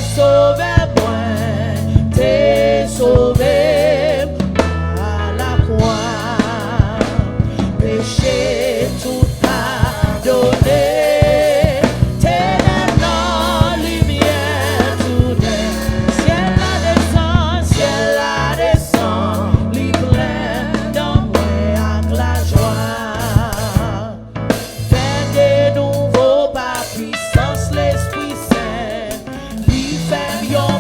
sauvé moi, t'es sauvé à la croix. Péché tout pardonné, t'es dans lumière tout d'un. Ciel la descend, l'éclair dans moi avec la joie. Fait de nouveau par puissance l'Esprit Saint, lui fait mieux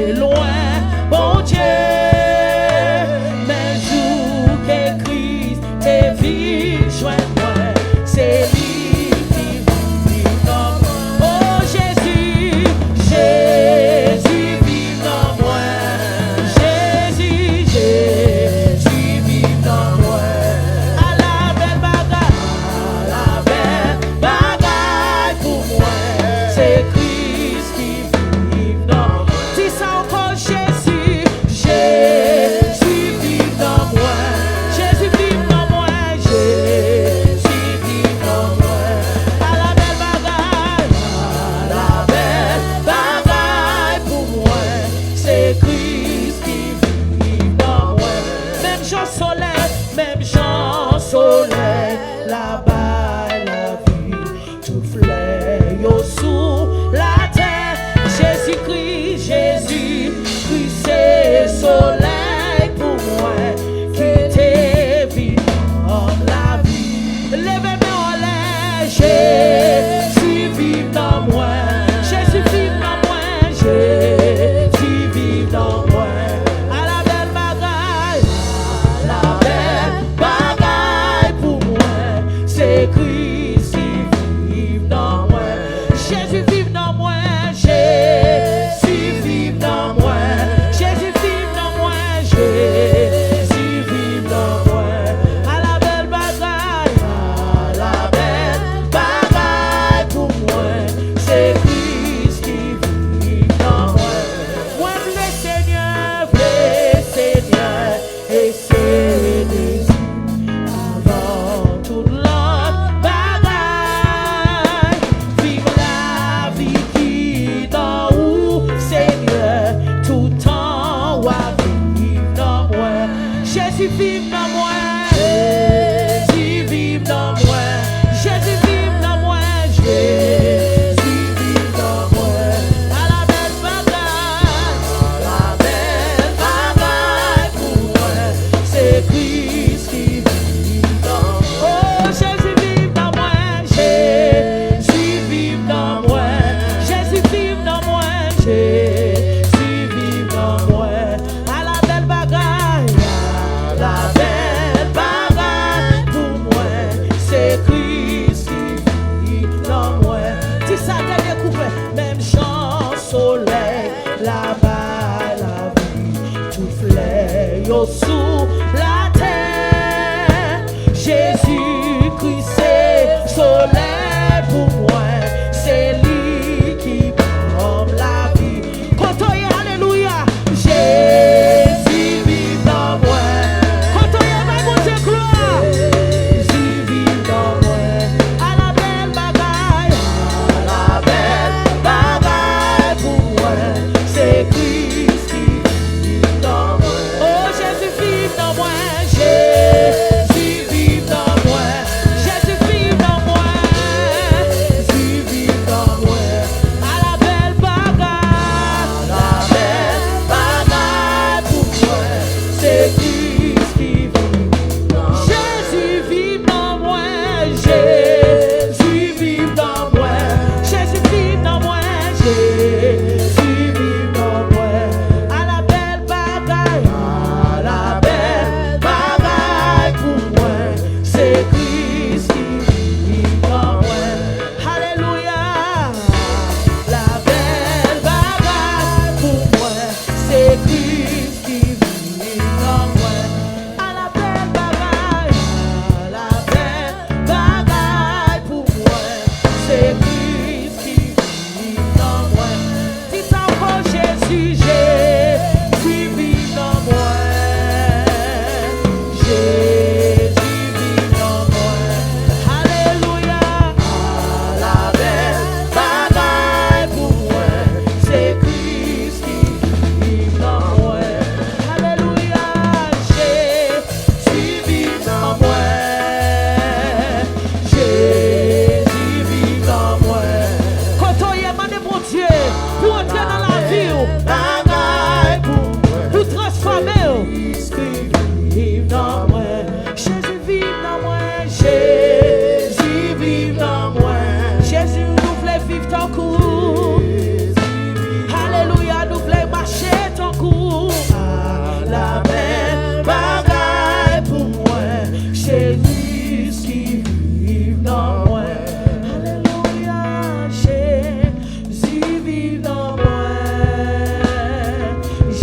c'est loin, bon Dieu. Mais jour que Christ est venu joindre moi, c'est lui qui vit dans moi. Oh Jésus, Jésus vit dans moi. Jésus, Jésus vit dans moi. À la belle bagaille, à la belle bagaille pour moi, c'est Christ qui vit dans moi. Dis ça encore, Jésus, Jésus vit dans moi. Jésus vit dans moi, Jésus vit dans moi. À la belle bagaille, à la belle bagaille pour moi, c'est Christ qui vit dans moi. Même Jean soleil, là-bas la vie, tout fleur yo sous la terre. Jésus-Christ, Jésus-Christ, c'est soleil pour moi, qui t'est vivant la vie. Lève-moi en l'air, Jésus vive dans moi, Jésus vive dans moi, Jésus vive dans moi. À la belle bagaille, à la belle bagaille pour moi, c'est Christ qui vive dans moi. Jésus vive dans moi, Jésus vive dans moi, Jésus vive dans moi, Jésus vive dans moi. À la belle bagaille, à la belle bagaille pour moi, c'est Christ qui vit dans moi. Moi le Seigneur, et c'est désir avant toute l'autre bagaille. Vive la vie qui dans où Seigneur, tout temps va vivre dans moi. Jésus vive dans moi, Jésus vive dans moi, Jésus vive dans moi, Jésus vive dans moi. À la belle bagaille pour moi, c'est Christ qui vit dans moi. Oh Jésus vive dans moi, Jésus vive dans moi, Jésus vive dans moi, Jésus vive dans moi. À la belle bagaille, à la belle bagaille pour moi, c'est Christ qui vit dans moi. Si ça t'a découpé, même champ, soleil, là-bas la vie, tout fleur yo sous la terre. Jésus-Christ c'est soleil pour moi, c'est lui qui prend la vie. Contoye, alléluia, Jésus vit dans moi. Contoye, ma mon Dieu, gloire. Jésus vit dans moi. À la belle bagaille, à la belle bagaille pour moi, c'est Christ qui vit dans moi. Oh Jésus vit dans moi, Jésus vit dans moi, Jésus vit dans moi, Jésus vit dans moi.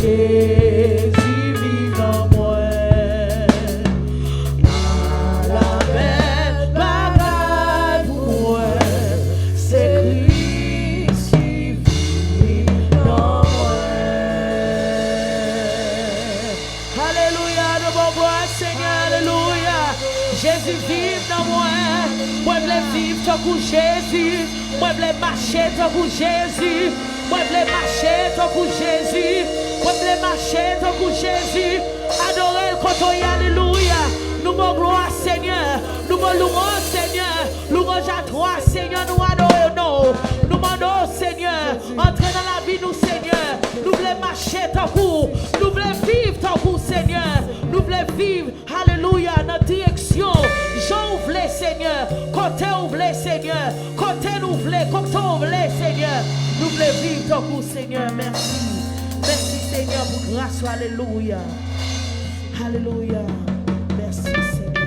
Jésus vive dans moi. La belle bagaille pour moi, c'est Christ qui vit dans moi. Alléluia, nous bon voir Seigneur, alléluia. Jésus vive dans moi. Moi je veux vivre tant que Jésus. Moi je veux marcher tant que Jésus. Moi je veux marcher tant que Jésus. Moi je veux marcher tant que Jésus. Adorer le canton, alléluia. Nous mon gloire Seigneur. Nous mon louange Seigneur. Louange à toi Seigneur. Nous adorons. Nous demandons Seigneur. Entrez dans la vie nous Seigneur. Nous voulons marcher tant que. Nous voulons vivre tant que Seigneur. Nous voulons vivre. Alléluia. Notre direction. Jean ouvre Seigneur. Côté ouvre Seigneur. Côté nous voulons. Côté ouvre Seigneur. Nous voulons vivre tant que Seigneur. Merci. Merci Seigneur pour grâce. Alléluia. Alléluia. Merci Seigneur.